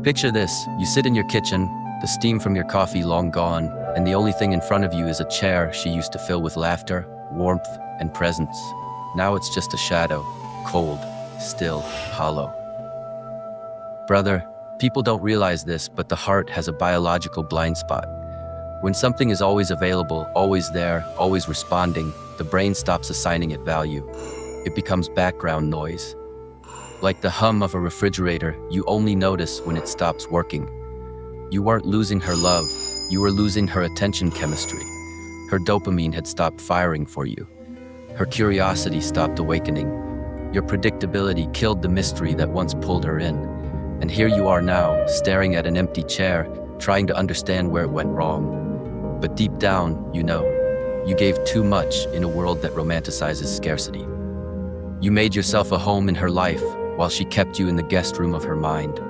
Picture this, you sit in your kitchen, the steam from your coffee long gone, and the only thing in front of you is a chair she used to fill with laughter, warmth, and presence. Now it's just a shadow, cold, still, hollow. Brother, people don't realize this, but the heart has a biological blind spot. When something is always available, always there, always responding, the brain stops assigning it value. It becomes background noise. Like the hum of a refrigerator, you only notice when it stops working. You weren't losing her love, you were losing her attention chemistry. Her dopamine had stopped firing for you. Her curiosity stopped awakening. Your predictability killed the mystery that once pulled her in. And here you are now, staring at an empty chair, trying to understand where it went wrong. But deep down, you know, you gave too much in a world that romanticizes scarcity. You made yourself a home in her life, while she kept you in the guest room of her mind.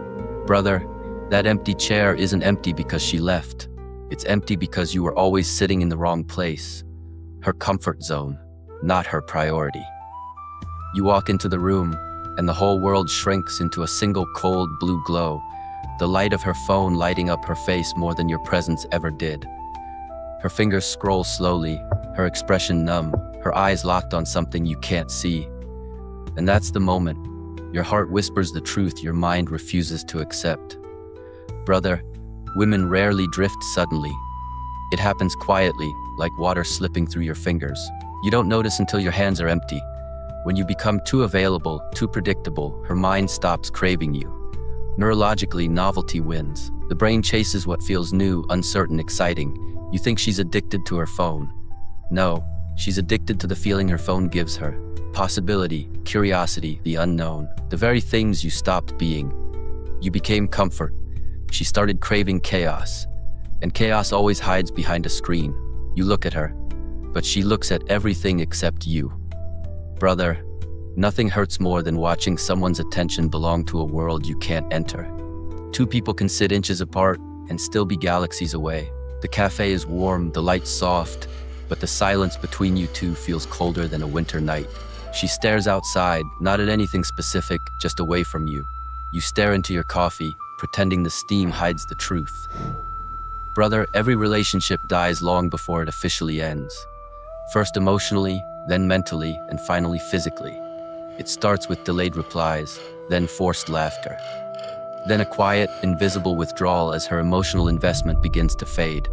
Brother, that empty chair isn't empty because she left. It's empty because you were always sitting in the wrong place. Her comfort zone, not her priority. You walk into the room, and the whole world shrinks into a single cold blue glow, the light of her phone lighting up her face more than your presence ever did. Her fingers scroll slowly, her expression numb, her eyes locked on something you can't see. And that's the moment. Your heart whispers the truth your mind refuses to accept. Brother, women rarely drift suddenly. It happens quietly, like water slipping through your fingers. You don't notice until your hands are empty. When you become too available, too predictable, her mind stops craving you. Neurologically, novelty wins. The brain chases what feels new, uncertain, exciting. You think she's addicted to her phone. No, she's addicted to the feeling her phone gives her. Possibility, curiosity, the unknown, the very things you stopped being. You became comfort. She started craving chaos. And chaos always hides behind a screen. You look at her, but she looks at everything except you. Brother, nothing hurts more than watching someone's attention belong to a world you can't enter. Two people can sit inches apart and still be galaxies away. The cafe is warm, the light's soft, but the silence between you two feels colder than a winter night. She stares outside, not at anything specific, just away from you. You stare into your coffee, pretending the steam hides the truth. Brother, every relationship dies long before it officially ends. First emotionally, then mentally, and finally physically. It starts with delayed replies, then forced laughter. Then a quiet, invisible withdrawal as her emotional investment begins to fade.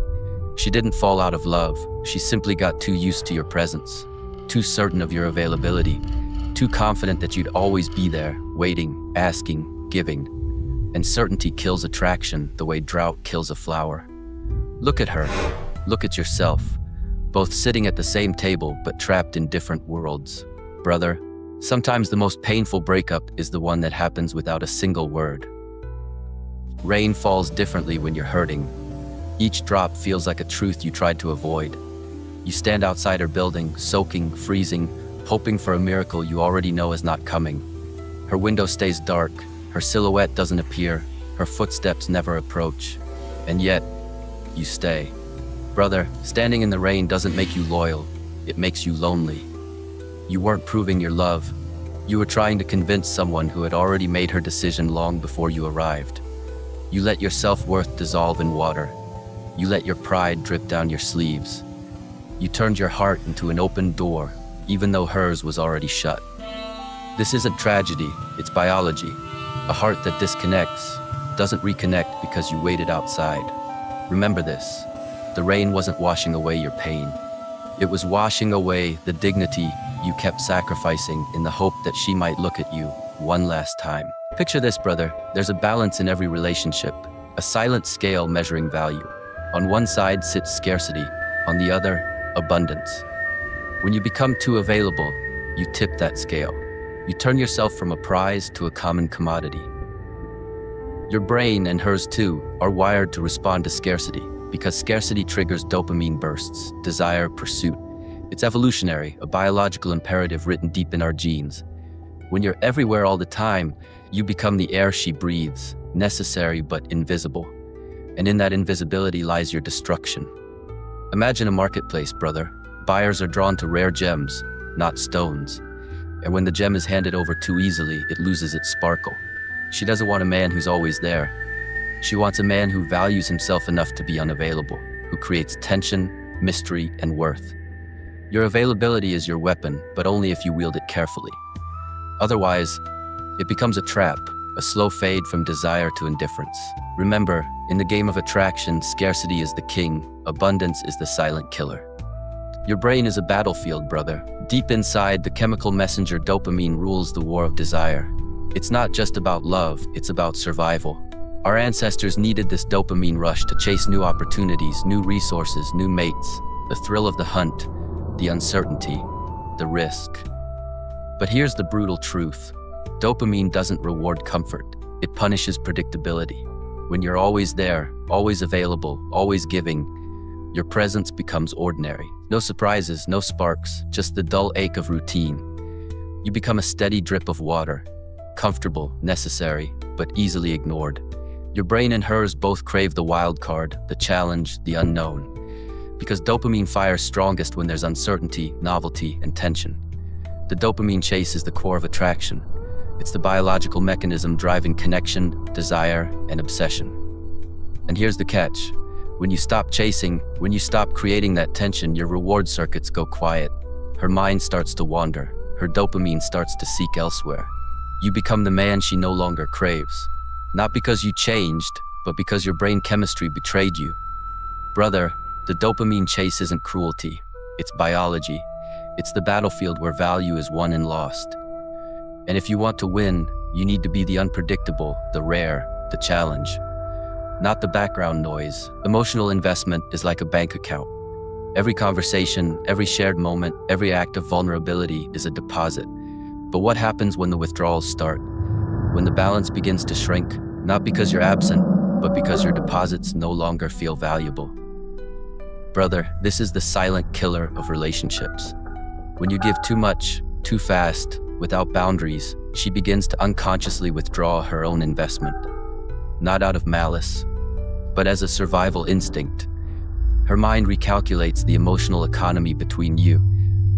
She didn't fall out of love, she simply got too used to your presence. Too certain of your availability, too confident that you'd always be there, waiting, asking, giving. And certainty kills attraction the way drought kills a flower. Look at her, look at yourself, both sitting at the same table but trapped in different worlds. Brother, sometimes the most painful breakup is the one that happens without a single word. Rain falls differently when you're hurting. Each drop feels like a truth you tried to avoid. You stand outside her building, soaking, freezing, hoping for a miracle you already know is not coming. Her window stays dark, her silhouette doesn't appear, her footsteps never approach. And yet, you stay. Brother, standing in the rain doesn't make you loyal, it makes you lonely. You weren't proving your love. You were trying to convince someone who had already made her decision long before you arrived. You let your self-worth dissolve in water. You let your pride drip down your sleeves. You turned your heart into an open door, even though hers was already shut. This isn't tragedy, it's biology. A heart that disconnects doesn't reconnect because you waited outside. Remember this, the rain wasn't washing away your pain. It was washing away the dignity you kept sacrificing in the hope that she might look at you one last time. Picture this, brother, there's a balance in every relationship, a silent scale measuring value. On one side sits scarcity, on the other, abundance. When you become too available, you tip that scale. You turn yourself from a prize to a common commodity. Your brain, and hers too, are wired to respond to scarcity because scarcity triggers dopamine bursts, desire, pursuit. It's evolutionary, a biological imperative written deep in our genes. When you're everywhere all the time, you become the air she breathes, necessary but invisible. And in that invisibility lies your destruction. Imagine a marketplace, brother. Buyers are drawn to rare gems, not stones. And when the gem is handed over too easily, it loses its sparkle. She doesn't want a man who's always there. She wants a man who values himself enough to be unavailable, who creates tension, mystery, and worth. Your availability is your weapon, but only if you wield it carefully. Otherwise, it becomes a trap, a slow fade from desire to indifference. Remember, in the game of attraction, scarcity is the king, abundance is the silent killer. Your brain is a battlefield, brother. Deep inside, the chemical messenger dopamine rules the war of desire. It's not just about love, it's about survival. Our ancestors needed this dopamine rush to chase new opportunities, new resources, new mates, the thrill of the hunt, the uncertainty, the risk. But here's the brutal truth. Dopamine doesn't reward comfort. It punishes predictability. When you're always there, always available, always giving, your presence becomes ordinary. No surprises, no sparks, just the dull ache of routine. You become a steady drip of water, comfortable, necessary, but easily ignored. Your brain and hers both crave the wild card, the challenge, the unknown. Because dopamine fires strongest when there's uncertainty, novelty, and tension. The dopamine chase is the core of attraction. It's the biological mechanism driving connection, desire, and obsession. And here's the catch. When you stop chasing, when you stop creating that tension, your reward circuits go quiet. Her mind starts to wander. Her dopamine starts to seek elsewhere. You become the man she no longer craves. Not because you changed, but because your brain chemistry betrayed you. Brother, the dopamine chase isn't cruelty. It's biology. It's the battlefield where value is won and lost. And if you want to win, you need to be the unpredictable, the rare, the challenge. Not the background noise. Emotional investment is like a bank account. Every conversation, every shared moment, every act of vulnerability is a deposit. But what happens when the withdrawals start? When the balance begins to shrink, not because you're absent, but because your deposits no longer feel valuable. Brother, this is the silent killer of relationships. When you give too much, too fast, without boundaries, she begins to unconsciously withdraw her own investment. Not out of malice, but as a survival instinct. Her mind recalculates the emotional economy between you.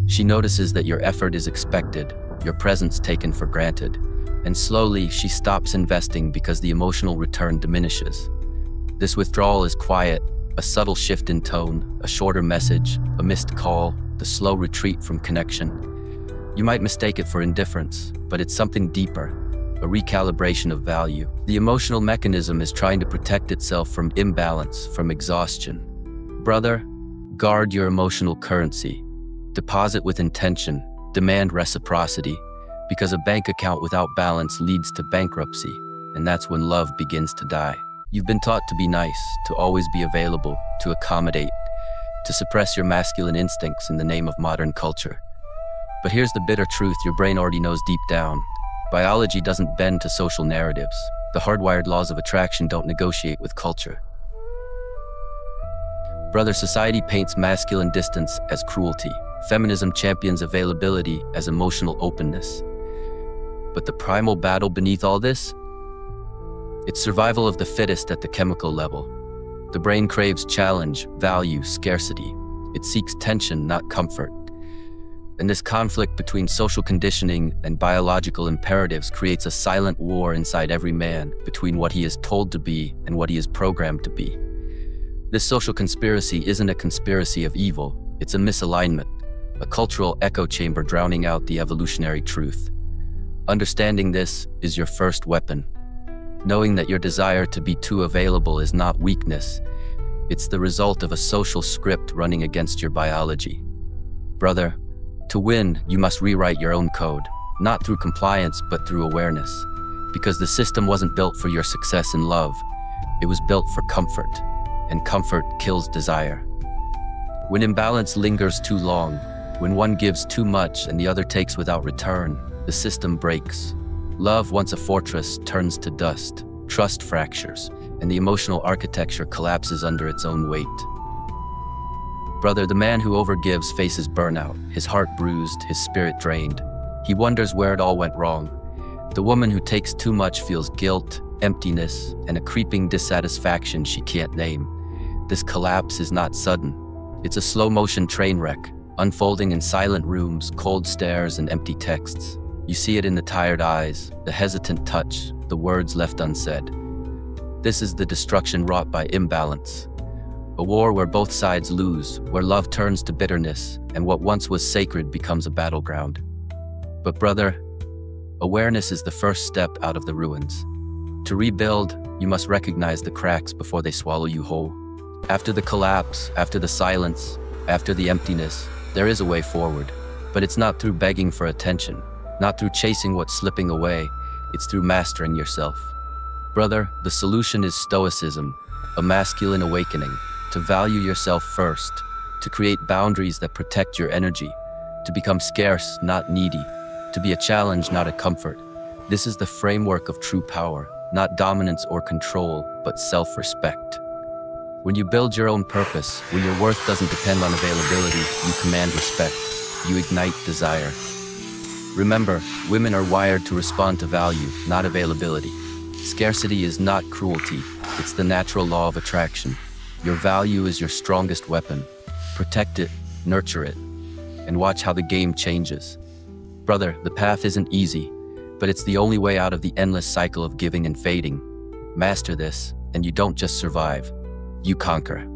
She notices that your effort is expected, your presence taken for granted, and slowly she stops investing because the emotional return diminishes. This withdrawal is quiet, a subtle shift in tone, a shorter message, a missed call, the slow retreat from connection. You might mistake it for indifference, but it's something deeper, a recalibration of value. The emotional mechanism is trying to protect itself from imbalance, from exhaustion. Brother, guard your emotional currency. Deposit with intention, demand reciprocity, because a bank account without balance leads to bankruptcy, and that's when love begins to die. You've been taught to be nice, to always be available, to accommodate, to suppress your masculine instincts in the name of modern culture. But here's the bitter truth your brain already knows deep down. Biology doesn't bend to social narratives. The hardwired laws of attraction don't negotiate with culture. Brother, society paints masculine distance as cruelty. Feminism champions availability as emotional openness. But the primal battle beneath all this? It's survival of the fittest at the chemical level. The brain craves challenge, value, scarcity. It seeks tension, not comfort. And this conflict between social conditioning and biological imperatives creates a silent war inside every man between what he is told to be and what he is programmed to be. This social conspiracy isn't a conspiracy of evil, it's a misalignment, a cultural echo chamber drowning out the evolutionary truth. Understanding this is your first weapon. Knowing that your desire to be too available is not weakness, it's the result of a social script running against your biology. Brother, to win, you must rewrite your own code, not through compliance, but through awareness. Because the system wasn't built for your success in love, it was built for comfort, and comfort kills desire. When imbalance lingers too long, when one gives too much and the other takes without return, the system breaks. Love, once a fortress, turns to dust, trust fractures, and the emotional architecture collapses under its own weight. Brother, the man who overgives faces burnout, his heart bruised, his spirit drained. He wonders where it all went wrong. The woman who takes too much feels guilt, emptiness, and a creeping dissatisfaction she can't name. This collapse is not sudden. It's a slow-motion train wreck, unfolding in silent rooms, cold stares, and empty texts. You see it in the tired eyes, the hesitant touch, the words left unsaid. This is the destruction wrought by imbalance. A war where both sides lose, where love turns to bitterness, and what once was sacred becomes a battleground. But brother, awareness is the first step out of the ruins. To rebuild, you must recognize the cracks before they swallow you whole. After the collapse, after the silence, after the emptiness, there is a way forward. But it's not through begging for attention, not through chasing what's slipping away, it's through mastering yourself. Brother, the solution is stoicism, a masculine awakening, to value yourself first, to create boundaries that protect your energy, to become scarce, not needy, to be a challenge, not a comfort. This is the framework of true power, not dominance or control, but self-respect. When you build your own purpose, when your worth doesn't depend on availability, you command respect, you ignite desire. Remember, women are wired to respond to value, not availability. Scarcity is not cruelty, it's the natural law of attraction. Your value is your strongest weapon. Protect it, nurture it, and watch how the game changes. Brother, the path isn't easy, but it's the only way out of the endless cycle of giving and fading. Master this, and you don't just survive, you conquer.